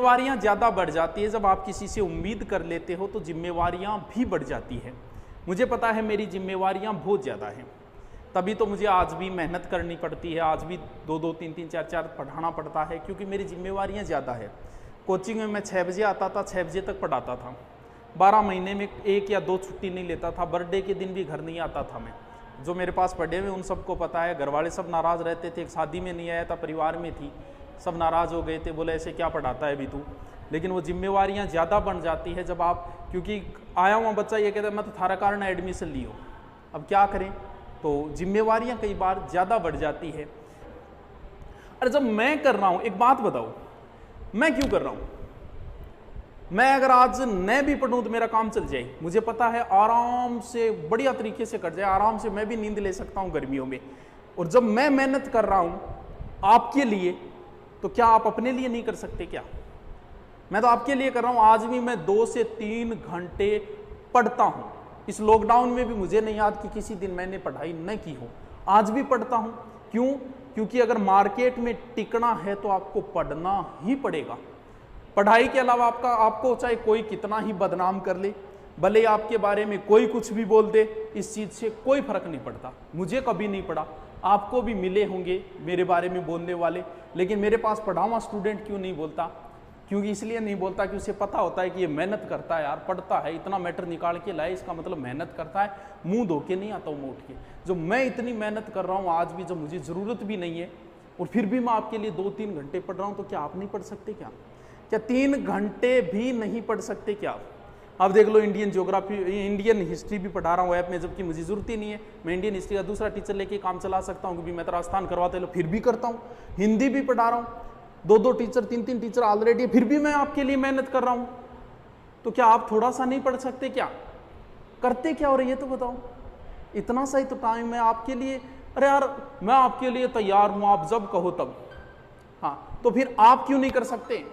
जिम्मेवारियां ज़्यादा बढ़ जाती है। जब आप किसी से उम्मीद कर लेते हो तो जिम्मेवारियां भी बढ़ जाती है। मुझे पता है मेरी जिम्मेवारियां बहुत ज़्यादा हैं, तभी तो मुझे आज भी मेहनत करनी पड़ती है, आज भी 2-2, 3-3, 4-4 पढ़ाना पड़ता है, क्योंकि मेरी जिम्मेवारियां ज़्यादा है। कोचिंग में मैं 6 बजे आता था, 6 बजे तक पढ़ाता था, 12 महीने में 1 या 2 छुट्टी नहीं लेता था, बर्थडे के दिन भी घर नहीं आता था मैं। जो मेरे पास पढ़े हुए उन सबको पता है, घर वाले सब नाराज़ रहते थे, एक शादी में नहीं आया था, परिवार में थी, सब नाराज़ हो गए थे, बोले ऐसे क्या पढ़ाता है अभी तू। लेकिन वो जिम्मेवारियां ज़्यादा बन जाती है जब आप, क्योंकि आया हुआ बच्चा ये कहता है मैं तो थारा कारण एडमिशन लियो, अब क्या करें, तो जिम्मेवारियां कई बार ज़्यादा बढ़ जाती है। अरे जब मैं कर रहा हूँ, एक बात बताओ, मैं क्यों कर रहा हूँ? मैं अगर आज न भी पढ़ूं तो मेरा काम चल जाए, मुझे पता है आराम से बढ़िया तरीके से कट जाए, आराम से मैं भी नींद ले सकता हूं गर्मियों में। और जब मैं मेहनत कर रहा हूं आपके लिए, तो क्या आप अपने लिए नहीं कर सकते क्या? मैं तो आपके लिए कर रहा हूं। आज भी मैं 2 से 3 घंटे पढ़ता हूं। इस लॉकडाउन में भी मुझे नहीं याद कि किसी दिन मैंने पढ़ाई न की हो, आज भी पढ़ता हूं। क्यों? क्योंकि अगर मार्केट में टिकना है तो आपको पढ़ना ही पड़ेगा। पढ़ाई के अलावा आपको चाहे कोई कितना ही बदनाम कर ले, भले आपके बारे में कोई कुछ भी बोल दे, इस चीज़ से कोई फर्क नहीं पड़ता। मुझे कभी नहीं पड़ा, आपको भी मिले होंगे मेरे बारे में बोलने वाले, लेकिन मेरे पास पढ़ा हुआ स्टूडेंट क्यों नहीं बोलता? क्योंकि इसलिए नहीं बोलता कि उसे पता होता है कि ये मेहनत करता है यार, पढ़ता है, इतना मैटर निकाल के लाए, इसका मतलब मेहनत करता है, मुंह धो के नहीं आता हूँ मैं उठ के। जो मैं इतनी मेहनत कर रहा हूँ आज भी, जब मुझे ज़रूरत भी नहीं है, और फिर भी मैं आपके लिए 2-3 घंटे पढ़ रहा हूँ, तो क्या आप नहीं पढ़ सकते क्या? क्या 3 घंटे भी नहीं पढ़ सकते क्या? अब देख लो, इंडियन ज्योग्राफी, इंडियन हिस्ट्री भी पढ़ा रहा हूँ ऐप में, जबकि मुझे जरूरत ही नहीं है। मैं इंडियन हिस्ट्री का दूसरा टीचर लेके काम चला सकता हूँ, क्योंकि मैं तो राजस्थान करवाते लो, फिर भी करता हूँ। हिंदी भी पढ़ा रहा हूँ, 2-2 टीचर, 3-3 टीचर ऑलरेडी, फिर भी मैं आपके लिए मेहनत कर रहा हूँ। तो क्या आप थोड़ा सा नहीं पढ़ सकते क्या? करते क्या हो रही है तो बताओ? इतना सा ही तो टाइम है आपके लिए। अरे यार मैं आपके लिए तैयार हूँ, आप जब कहो तब। हाँ, तो फिर आप क्यों नहीं कर सकते?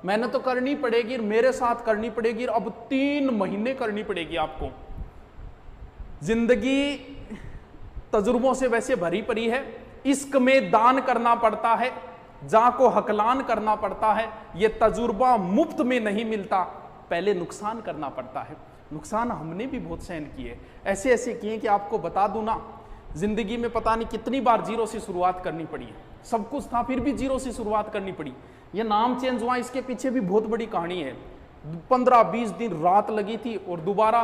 मेहनत तो करनी पड़ेगी, मेरे साथ करनी पड़ेगी, अब 3 महीने करनी पड़ेगी आपको। जिंदगी तजुर्बों से वैसे भरी पड़ी है, इश्क में दान करना पड़ता है, जा को हकलान करना पड़ता है, ये तजुर्बा मुफ्त में नहीं मिलता, पहले नुकसान करना पड़ता है। नुकसान हमने भी बहुत सहन किए, ऐसे ऐसे किए कि आपको बता दूं ना, जिंदगी में पता नहीं कितनी बार जीरो से शुरुआत करनी पड़ी है। सब कुछ था फिर भी जीरो से शुरुआत करनी पड़ी। ये नाम चेंज हुआ, इसके पीछे भी बहुत बड़ी कहानी है। 15-20 दिन रात लगी थी, और दोबारा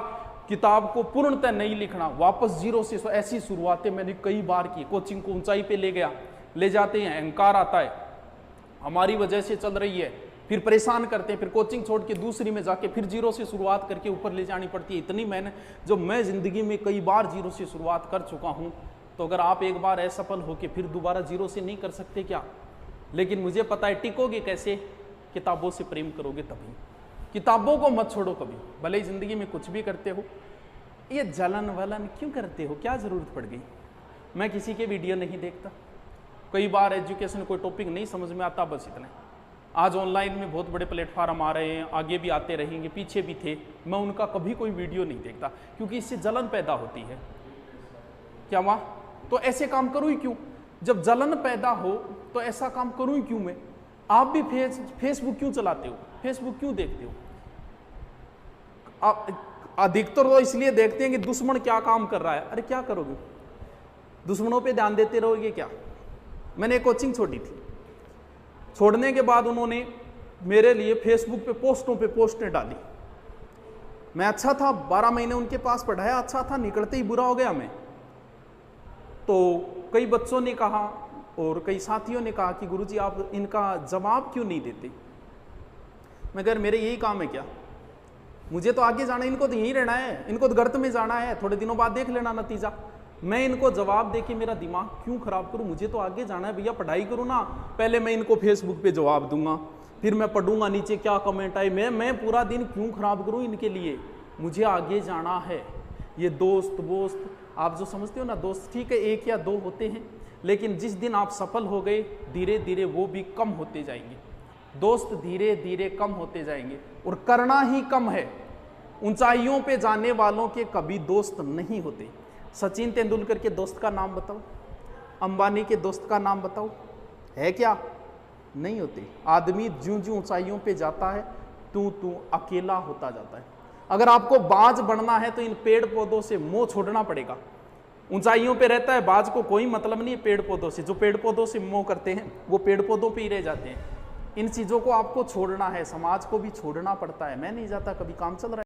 किताब को पूर्णतः नहीं लिखना, वापस जीरो से। ऐसी शुरुआतें मैंने कई बार की। कोचिंग को ऊंचाई पे ले गया, ले जाते हैं अहंकार आता है, हमारी वजह से चल रही है, फिर परेशान करते हैं, फिर कोचिंग छोड़ के दूसरी में जाके फिर जीरो से शुरुआत करके ऊपर ले जानी पड़ती है। इतनी मेहनत जो मैं जिंदगी में कई बार जीरो से शुरुआत कर चुका हूं, तो अगर आप एक बार असफल होके फिर दोबारा जीरो से नहीं कर सकते क्या? लेकिन मुझे पता है टिकोगे कैसे? किताबों से प्रेम करोगे तभी। किताबों को मत छोड़ो कभी, भले ही जिंदगी में कुछ भी करते हो। ये जलन वलन क्यों करते हो? क्या जरूरत पड़ गई? मैं किसी के वीडियो नहीं देखता, कई बार एजुकेशन कोई टॉपिक नहीं समझ में आता, बस इतने। आज ऑनलाइन में बहुत बड़े प्लेटफार्म आ रहे हैं, आगे भी आते रहेंगे, पीछे भी थे, मैं उनका कभी कोई वीडियो नहीं देखता, क्योंकि इससे जलन पैदा होती है। क्या वहाँ तो ऐसे काम करूँ ही क्यों? जब जलन पैदा हो तो ऐसा काम करूँ ही क्यों मैं? आप भी फेसबुक क्यों चलाते हो? फेसबुक क्यों देखते हो? आप अधिकतर तो इसलिए देखते हैं कि दुश्मन क्या काम कर रहा है। अरे क्या करोगे? दुश्मनों पे ध्यान देते रहोगे क्या? मैंने एक कोचिंग छोड़ी थी, छोड़ने के बाद उन्होंने मेरे लिए फेसबुक पे पोस्टें डाली। मैं अच्छा था, 12 महीने उनके पास पढ़ाया, अच्छा था, निकलते ही बुरा हो गया मैं। तो कई बच्चों ने कहा और कई साथियों ने कहा कि गुरुजी आप इनका जवाब क्यों नहीं देते? मगर मेरे यही काम है क्या? मुझे तो आगे जाना है, इनको तो यहीं रहना है, इनको तो गर्त में जाना है, थोड़े दिनों बाद देख लेना नतीजा। मैं इनको जवाब देके मेरा दिमाग क्यों खराब करूं? मुझे तो आगे जाना है भैया, पढ़ाई करूं ना। पहले मैं इनको फेसबुक पे जवाब दूंगा, फिर मैं पढ़ूंगा नीचे क्या कमेंट आए। मैं पूरा दिन क्यों खराब करूं इनके लिए? मुझे आगे जाना है। ये दोस्त वोस्त आप जो समझते हो ना, दोस्त ठीक है 1 या 2 होते हैं, लेकिन जिस दिन आप सफल हो गए धीरे धीरे वो भी कम होते जाएंगे। दोस्त धीरे धीरे कम होते जाएंगे, और करना ही कम है। ऊंचाइयों पे जाने वालों के कभी दोस्त नहीं होते। सचिन तेंदुलकर के दोस्त का नाम बताओ, अंबानी के दोस्त का नाम बताओ, है क्या? नहीं होते। आदमी ज्यों ज्यों ऊंचाइयों पे जाता है तू अकेला होता जाता है। अगर आपको बाज बनना है तो इन पेड़ पौधों से मोह छोड़ना पड़ेगा। ऊंचाइयों पे रहता है बाज को कोई मतलब नहीं है पेड़ पौधों से। जो पेड़ पौधों से मोह करते हैं वो पेड़ पौधों पे ही रह जाते हैं। इन चीजों को आपको छोड़ना है, समाज को भी छोड़ना पड़ता है। मैं नहीं जाता, कभी काम चल रहा है।